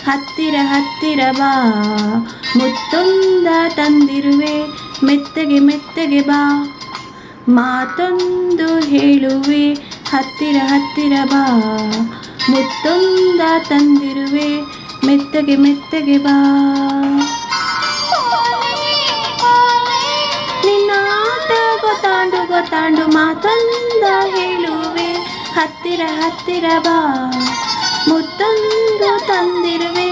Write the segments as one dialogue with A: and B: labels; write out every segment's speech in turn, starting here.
A: ಹತ್ತಿರ ಹತ್ತಿರ ಬಾ, ಮುತ್ತೊಂದ ತಂದಿರುವೆ, ಮೆತ್ತಗೆ ಮೆತ್ತಗೆ ಬಾ, ಮಾತೊಂದು ಹೇಳುವೆ. ಹತ್ತಿರ ಹತ್ತಿರ ಬಾ, ಮುತ್ತೊಂದ ತಂದಿರುವೆ, ಮೆತ್ತಗೆ ಮೆತ್ತಗೆ ಬಾ. ನಿನ್ನಾಟ ಗೊತ್ತಾಂಡು ಗೊತ್ತಾಂಡು ಮಾತೊಂದ ಹೇಳುವೆ. ಹತ್ತಿರ ಹತ್ತಿರ ಬಾ, ಮುತ್ತೊಂದು ತಂದಿರುವೆ,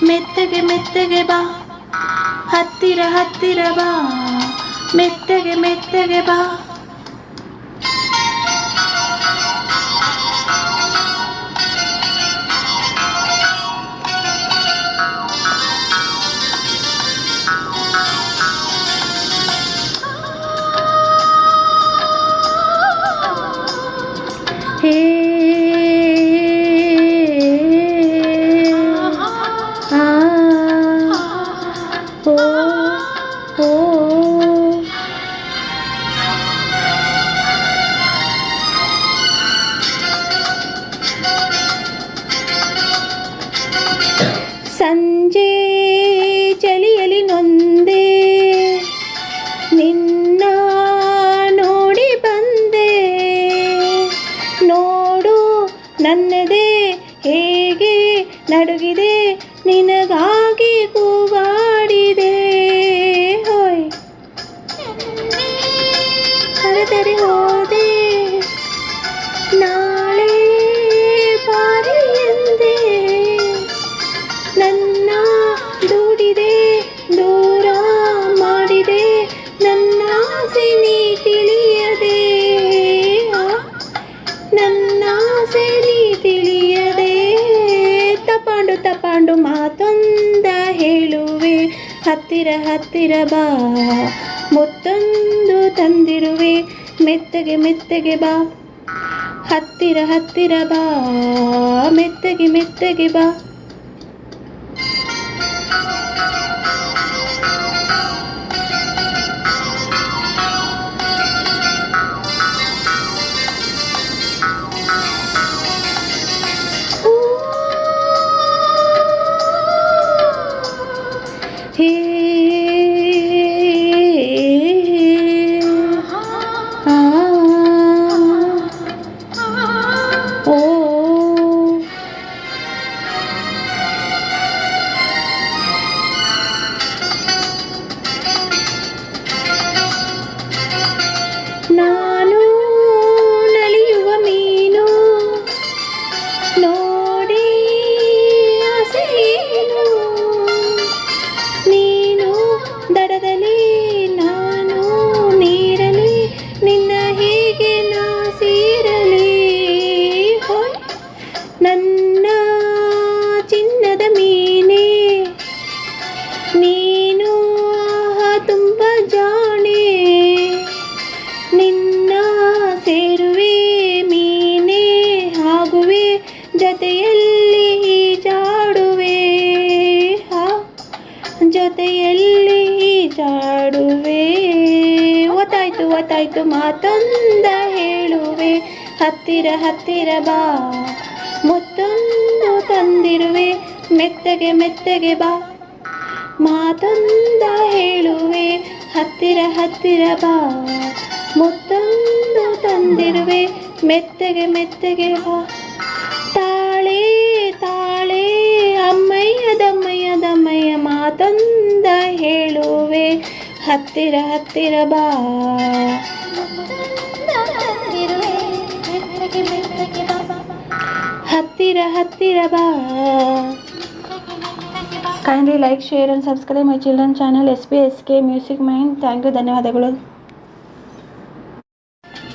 A: ಮೆತ್ತಗೆ ಮೆತ್ತಗೆ ಬಾ. ಹತ್ತಿರ ಹತ್ತಿರ ಬಾ, ಮೆತ್ತಗೆ ಮೆತ್ತಗೆ ಬಾ. ಹೇ ಸಂಜೆ ಚಳಿಯಲಿ ನೊಂದೆ, ನಿನ್ನ ನೋಡಿ ಬಂದೆ. ನೋಡು ನನ್ನದೇ ಹೇಗೆ ನಡುಗಿದೆ, ನಿನಗಾಗಿ ಕೂಗಾಡಿದೆ. ಹೋಯ್ ಕರೆದರೆ ಹೋದೆ, ನಾಳೆ ಬಾರಿ ಎಂದೆ. ನನ್ನ ದೂಡಿದೆ, ದೂರ ಮಾಡಿದೆ, ನನ್ನ ಆಸೆ ನೀ ತಿಳಿಯದೆ. ನನ್ನ ಆಸೆ ನೀ ತಿಳಿಯದೆ. ತಪಾಂಡು ತಪಾಂಡು ಮಾತೊಂದ ಹೇಳುವೆ. ಹತ್ತಿರ ಹತ್ತಿರ ಬಾ, ಮುತ್ತೊಂದು ತಂದಿರುವೆ, ಮೆತ್ತಗೆ ಮೆತ್ತಗೆ ಬಾ. ಹತ್ತಿರ ಹತ್ತಿರ ಬಾ, ಮೆತ್ತಗೆ ಮೆತ್ತಗೆ ಬಾ. ಹೇ ಓ ನಾನು ನಲಿಯುವ ಮೀನು, ನೋಡಿ ಆಸೆಯೇನು. ನೀನು ದಡದಲ್ಲಿ, ನಾನು ನೀರಲಿ, ನಿನ್ನ ಹೀಗೆ ನಾ ಸೇರಲಿ. ಹೋಯ್ ನನ್ನ ಚಿನ್ನದ ಮೀನೆ, ನೀನು ತುಂಬ ಜಾಣೆ. ನಿನ್ನ ಸೇರುವೆ ಮೀನೆ, ಆಗುವೆ ಜೊತೆಯಲ್ಲಿ ಈಜಾಡುವೆ. ಜೊತೆಯಲ್ಲಿ ಈಜಾಡುವೆ. ಒತ್ತಾಯ್ತು ಒತ್ತಾಯ್ತು ಮಾತೊಂದ ಹೇಳುವೆ. ಹತ್ತಿರ ಹತ್ತಿರ ಬಾ, ಮುತ್ತೊಂದು ತಂದಿರುವೆ, ಮೆತ್ತಗೆ ಮೆತ್ತಗೆ ಬಾ. ಮಾತೊಂದ ಹೇಳುವೆ. ಹತ್ತಿರ ಹತ್ತಿರ ಬಾ, ಮುತ್ತೊಂದು ತಂದಿರುವೆ, ಮೆತ್ತಗೆ ಮೆತ್ತಗೆ ಬಾ. ತಾಳೆ ತಾಳೆ ಅಮ್ಮಯ್ಯ ದಮ್ಮಯ್ಯ ದಮ್ಮಯ್ಯ ಮಾತೊಂದ ಹೇಳುವೆ. ಹತ್ತಿರ ಹತ್ತಿರ ಬಾ, ಹತ್ತಿರ ಹತ್ತಿರ ಬಾ. Kindly like, share and subscribe my children's channel SPSK Music Mind. Thank you. ಧನ್ಯವಾದಗಳು.